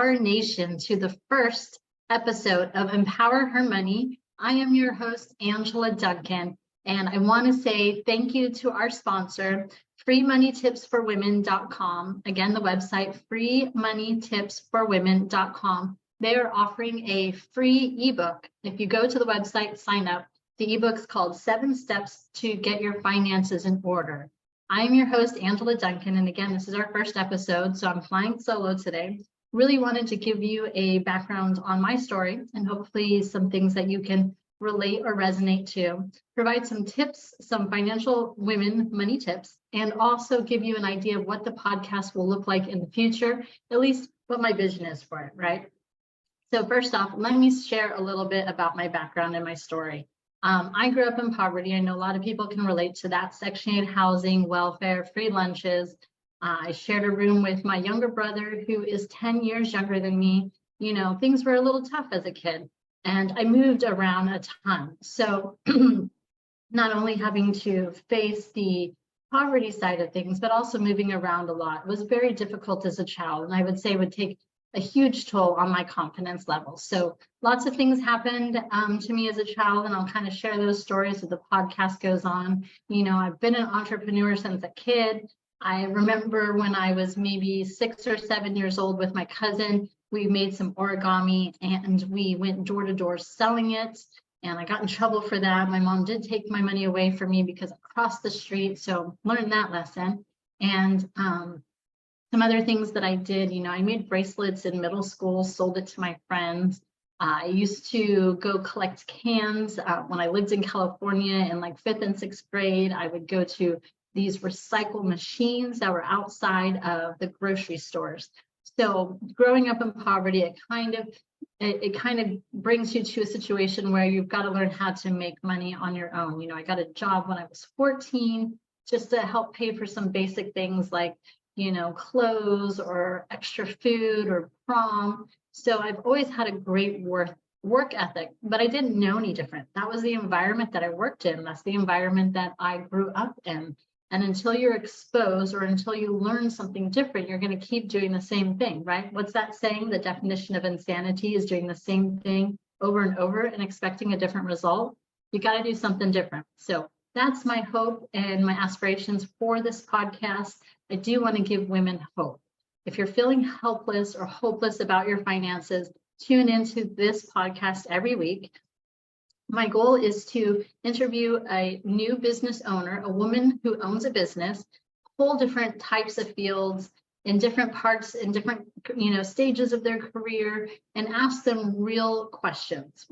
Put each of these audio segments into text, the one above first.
Empower Nation to the first episode of Empower Her Money. I am your host, Angela Duncan, and I want to say thank you to our sponsor, freemoneytipsforwomen.com. Again, the website, freemoneytipsforwomen.com. They are offering a free ebook. If you go to the website, sign up. The ebook's called 7 Steps to Get Your Finances in Order. I'm your host, Angela Duncan, and again, this is our first episode, so I'm flying solo today. Really wanted to give you a background on my story and hopefully some things that you can relate or resonate to, provide some tips, some financial women money tips, and also give you an idea of what the podcast will look like in the future, at least what my vision is for it, right? So first off, let me share a little bit about my background and my story. I grew up in poverty. I know a lot of people can relate to that. Section 8 housing, welfare, free lunches. I shared a room with my younger brother who is 10 years younger than me. You know, things were a little tough as a kid, and I moved around a ton. So not only having to face the poverty side of things, but also moving around a lot was very difficult as a child. And I would say would take a huge toll on my confidence level. So lots of things happened to me as a child, and I'll kind of share those stories as the podcast goes on. You know, I've been an entrepreneur since a kid. I remember when I was maybe 6 or 7 years old with my cousin, we made some origami and we went door to door selling it. And I got in trouble for that. My mom did take my money away from me because I crossed the street. So learned that lesson. And some other things that I did, you know, I made bracelets in middle school, sold it to my friends. I used to go collect cans when I lived in California in like 5th and 6th grade. I would go to these recycle machines that were outside of the grocery stores. So growing up in poverty, it kind of brings you to a situation where you've got to learn how to make money on your own. You know, I got a job when I was 14 just to help pay for some basic things like, you know, clothes or extra food or prom. So I've always had a great work ethic, but I didn't know any different. That was the environment that I worked in. That's the environment that I grew up in. And until you're exposed or until you learn something different, you're going to keep doing the same thing, right? What's that saying? The definition of insanity is doing the same thing over and over and expecting a different result. You got to do something different. So that's my hope and my aspirations for this podcast. I do want to give women hope. If you're feeling helpless or hopeless about your finances, tune into this podcast every week. My goal is to interview a new business owner, a woman who owns a business, whole different types of fields in different parts, in different, you know, stages of their career, and ask them real questions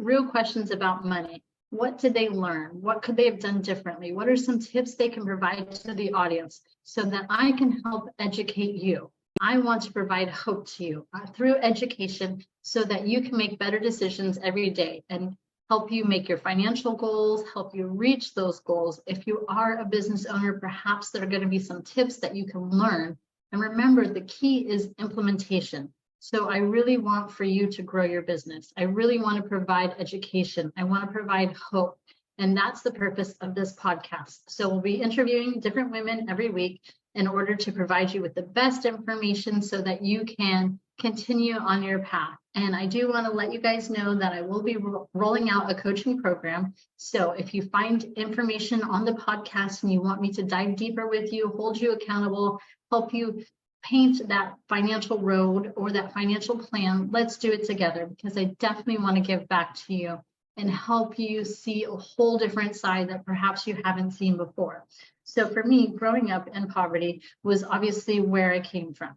about money. What did they learn? What could they have done differently? What are some tips they can provide to the audience so that I can help educate you? I want to provide hope to you through education so that you can make better decisions every day and help you make your financial goals, help you reach those goals. If you are a business owner, perhaps there are going to be some tips that you can learn. And remember, the key is implementation. So I really want for you to grow your business. I really want to provide education. I want to provide hope. And that's the purpose of this podcast. So we'll be interviewing different women every week in order to provide you with the best information so that you can continue on your path. And I do want to let you guys know that I will be rolling out a coaching program. So if you find information on the podcast and you want me to dive deeper with you, hold you accountable, help you paint that financial road or that financial plan, let's do it together, because I definitely want to give back to you and help you see a whole different side that perhaps you haven't seen before. So for me, growing up in poverty was obviously where I came from.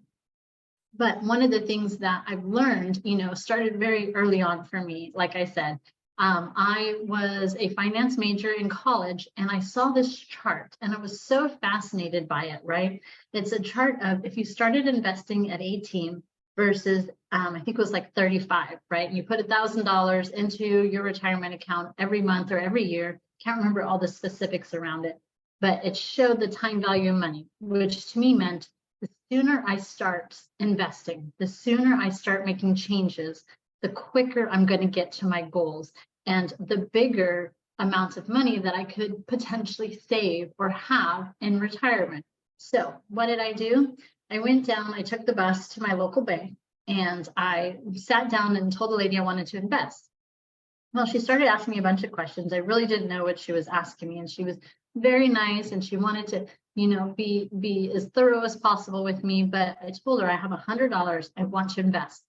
But one of the things that I've learned, you know, started very early on for me. Like I said, I was a finance major in college, and I saw this chart and I was so fascinated by it, right? It's a chart of if you started investing at 18 versus I think it was like 35, right? And you put $1,000 into your retirement account every month or every year. Can't remember all the specifics around it, but it showed the time value of money, which to me meant the sooner I start investing, the sooner I start making changes, the quicker I'm going to get to my goals and the bigger amounts of money that I could potentially save or have in retirement. So what did I do? I went down, I took the bus to my local bank, And I sat down and told the lady I wanted to invest. Well, she started asking me a bunch of questions. I really didn't know what she was asking me. And she was very nice. And she wanted to, be as thorough as possible with me. But I told her I have $100. I want to invest.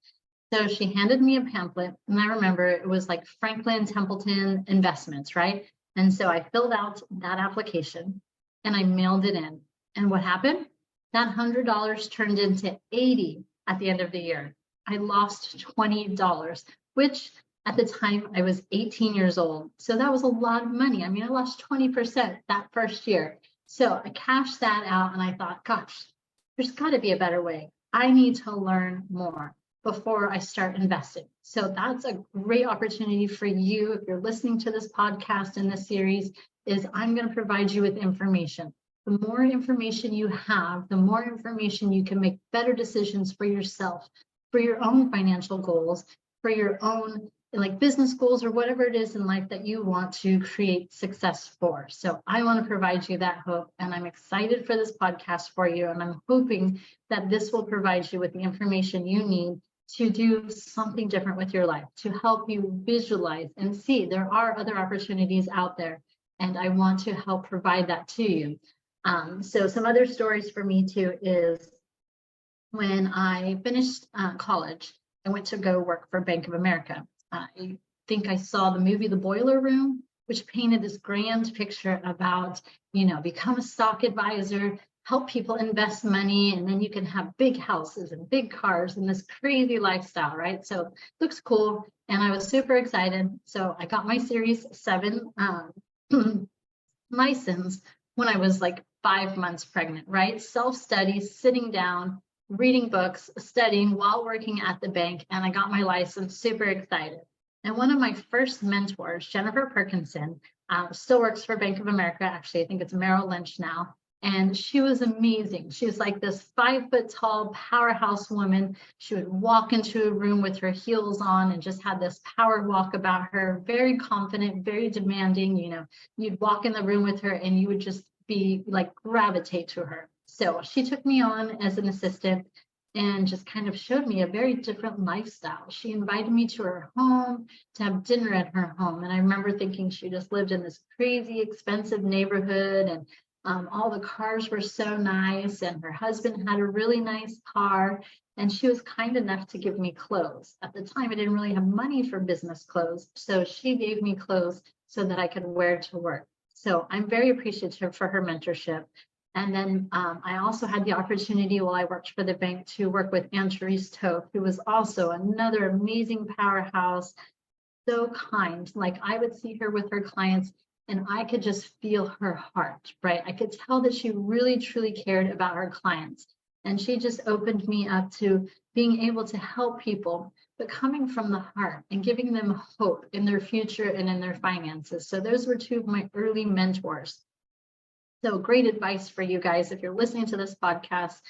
So she handed me a pamphlet. And I remember it was like Franklin Templeton Investments, right? And so I filled out that application and I mailed it in. And what happened? That $100 turned into $80 at the end of the year. I lost $20, which at the time I was 18 years old. So that was a lot of money. I mean, I lost 20% that first year. So I cashed that out and I thought, gosh, there's got to be a better way. I need to learn more before I start investing. So that's a great opportunity for you. If you're listening to this podcast in this series, is I'm going to provide you with information. The more information you have, the more information you can make better decisions for yourself, for your own financial goals, for your own like business goals or whatever it is in life that you want to create success for. So I want to provide you that hope, and I'm excited for this podcast for you. And I'm hoping that this will provide you with the information you need to do something different with your life, to help you visualize and see there are other opportunities out there. And I want to help provide that to you. So some other stories for me too is when I finished college, I went to go work for Bank of America. I think I saw the movie The Boiler Room, which painted this grand picture about, become a stock advisor, help people invest money, and then you can have big houses and big cars and this crazy lifestyle, right? So it looks cool. And I was super excited. So I got my Series 7 license when I was like 5 months pregnant, right? Self-study, sitting down, reading books, studying while working at the bank, and I got my license, super excited. And one of my first mentors, Jennifer Perkinson, still works for Bank of America. Actually, I think it's Merrill Lynch now. And she was amazing. She was like this 5 foot tall powerhouse woman. She would walk into a room with her heels on and just had this power walk about her, very confident, very demanding. You'd walk in the room with her and you would just be like gravitate to her. So she took me on as an assistant and just kind of showed me a very different lifestyle. She invited me to her home to have dinner at her home. And I remember thinking she just lived in this crazy expensive neighborhood, and all the cars were so nice, and her husband had a really nice car, and she was kind enough to give me clothes. At the time, I didn't really have money for business clothes, so she gave me clothes so that I could wear to work. So I'm very appreciative for her mentorship. And then I also had the opportunity while I worked for the bank to work with Anne-Therese Toth, who was also another amazing powerhouse, so kind. Like I would see her with her clients and I could just feel her heart, right? I could tell that she really, truly cared about her clients. And she just opened me up to being able to help people, but coming from the heart and giving them hope in their future and in their finances. So those were two of my early mentors. So great advice for you guys. If you're listening to this podcast,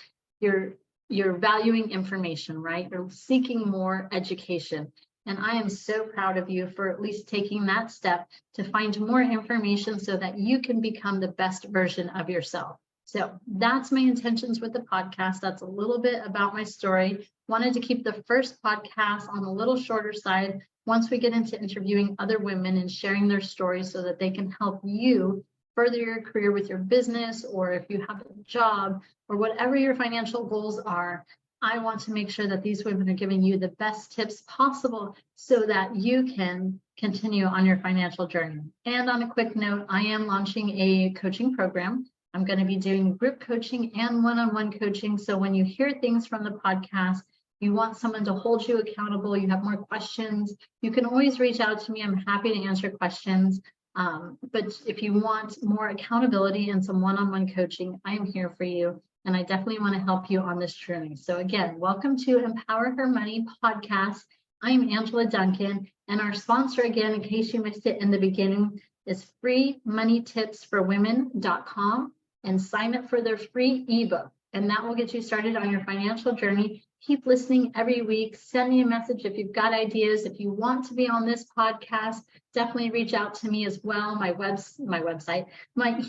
you're valuing information, right? You're seeking more education. And I am so proud of you for at least taking that step to find more information so that you can become the best version of yourself. So that's my intentions with the podcast. That's a little bit about my story. Wanted to keep the first podcast on a little shorter side once we get into interviewing other women and sharing their stories so that they can help you further your career with your business, or if you have a job or whatever your financial goals are. I want to make sure that these women are giving you the best tips possible so that you can continue on your financial journey. And on a quick note, I am launching a coaching program. I'm going to be doing group coaching and one-on-one coaching. So when you hear things from the podcast, you want someone to hold you accountable, you have more questions, you can always reach out to me. I'm happy to answer questions. But if you want more accountability and some one-on-one coaching, I am here for you. And I definitely want to help you on this journey. So again, welcome to Empower Her Money podcast. I'm Angela Duncan. And our sponsor, again, in case you missed it in the beginning, is freemoneytipsforwomen.com. And sign up for their free ebook. And that will get you started on your financial journey. Keep listening every week. Send me a message if you've got ideas. If you want to be on this podcast, definitely reach out to me as well. My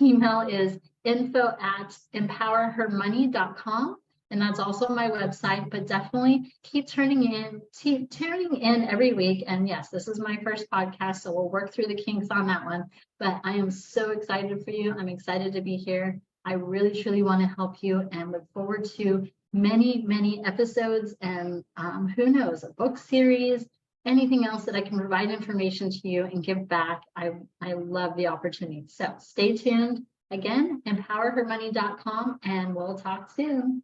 email is info@empowerhermoney.com. and that's also my website, but definitely keep tuning in every week. And yes, this is my first podcast, so we'll work through the kinks on that one, but I am so excited for you. I'm excited to be here. I really, truly want to help you and look forward to many, many episodes and who knows, a book series, anything else that I can provide information to you and give back. I love the opportunity. So stay tuned. Again, empowerhermoney.com, and we'll talk soon.